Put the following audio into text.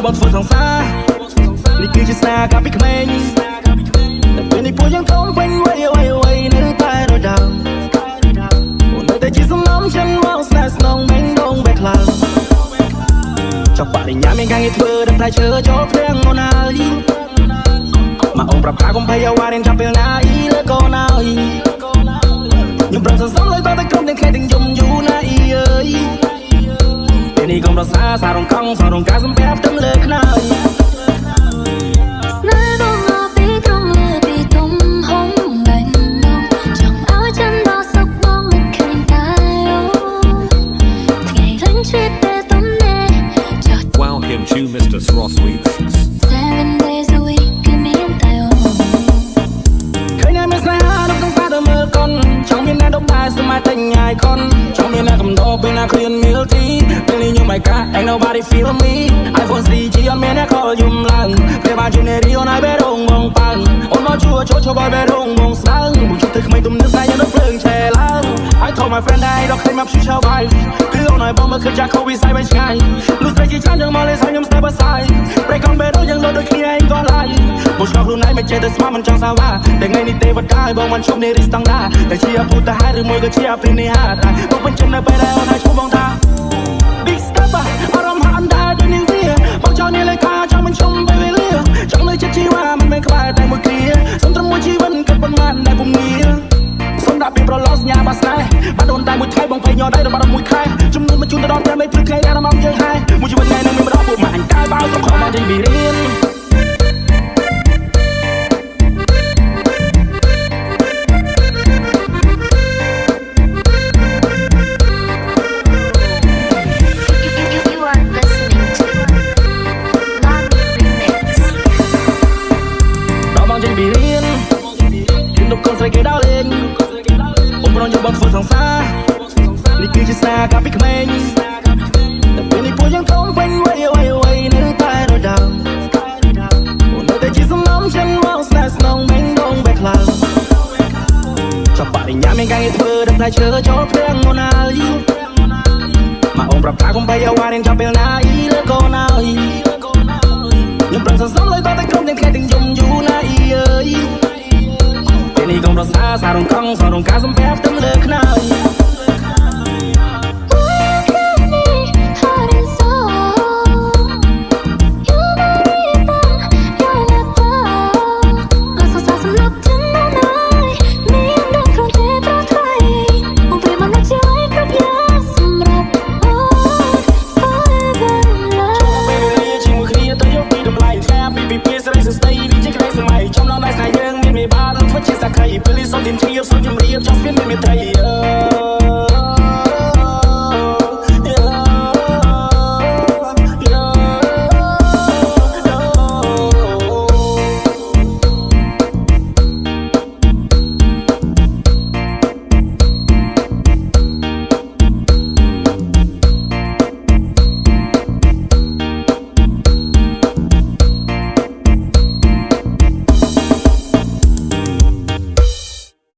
បងធ្វើសង្សារនេះគឺជាសារកាពីក្មេងតែពេលនេះពួកយើងធំពេញវ័យនៅតែរដើមអូននៅតែជាសំណំចិនមកស្នេហ៍ស្នងមេងដងបែកខ្លាំងចប់បរិញ្ញាមានការងារធ្វើដល់ផ្លែឈើចូលភ្លៀងអូនហើយមកអូនប្រាប់ថាកុំភ័យអ្វីរៀនចាំពេលណាអ៊ីលើកូនហើយខ្ញុំប្រឹងសន្សំលើតតែក្រុមទាំងថ្ងៃទាំងយំយូរណាអ៊ីអើយពេលនេះកុំរសាសាររងកង់សាររងការសំប្រាប់ទៅលើខ្នើយTo Mr. Ross Weeks 7 days a week គឺមានតែអូនឃើញតែមានស្នេហានៅក្នុងសារទៅមើលកុនចង់មានអ្នកដប់ដែរស្មាតតែញ៉ាយកុនចង់មានអ្នកកំដរពេលណាឃ្លានមីលទីពេលនេះខ្ញុំមិនកា Ain't nobody feel me iPhone 3G អត់មានអ្នកខលយំឡើងពេលបានជួបអ្នករីអូនឲ្យបេរងងប៉ាំងអូនមកជួចូលបេរងងស្ដាងមកជួបទៅក្មេងទំនើបស្ដាយនៅភ្លើងឆេឡើង I told my friend ដែរដល់ឃើញមកព្យូឆៅបាយគឺអូនឲ្យបងមកឃើញចាក់ COVID ស្អីបែឆ្ងាយលុះស្រីជាច្រើនយ៉ាងមកលេងខ្ញុំ step aside ប្រេកកង់បេរងយ៉ាងលោដូចគ្នាឯងក៏ឡាយមកឆ្កោខ្លួនឯងមិនចេះតែស្មាត់មិនចង់សាវ៉ាតែថ្ងៃនេះទេវតាឲ្យបងមិនជុំនេះរីស្តង់ដាតែជាអពុតហើយឬមួយក៏ជាអភិនិហាតែបងពេញចិត្តនៅពេលដែលអូនឲ្យឈ្មោះបងថា Big step អារម្មណ៍ហាក់អណ្ដាតដូចនឹងវាបងចង់នេះលេខថាចង់មិនជុំពេលវេលាចង់លើចិត្តជីវ៉ាមិនមែនក្បែរតែមួយគ្រាសុំត្រឹមមួយជីវិតគិតប៉ុន្មានដែលពុំងារសុំដាក់ពីប្រឡោសញ្ញាបាស្នេហ៍បានអូនតែមួយថ្ងៃបងភ័យញ័រដែររបស់មួយខែជំនួសមកជូនទៅដល់តែមិនព្រឹកថ្ងៃអារម្មណ៍យើងហើយមួយជីវិតថ្ងៃនឹងមានម្ដងពួកម៉ាញ់កាយបោសុខមកចេញពីរៀនគេដល់លេងអូនប្រងយកបងធ្វើសង្សារនេះគឺជាសារកាពីក្មេងតែពេលនេះពួកយើងធំពេញវ័យនៅតែរដើមអូននៅតែជាសំណំចិនមកស្នេហ៍ស្នងមេងដងបែកខ្លាំងចប់បរិញ្ញាមានការងារធ្វើដល់ផ្លែឈើចូលភ្លៀងអូនហើយមកអូនប្រាប់ថាកុំភ័យអ្វីរៀនចាំពេលណាអ៊ីលើកូនហើយខ្ញុំប្រឹងសន្សំលើតតែក្រុមទាំងថ្ងៃទាំងយំយូរណាអ៊ីអើយនេះកុំរសាសាររងកង់សាររងការសំប្រាប់ទៅលើខ្នើយពីពីស្រីស្រីវិជាក្តីសម័យចំឡងដៃស្នេហ៍យើងមានមេបាដល់ធ្វើជាសក្តិពេលនេះសុំទីជាសុំ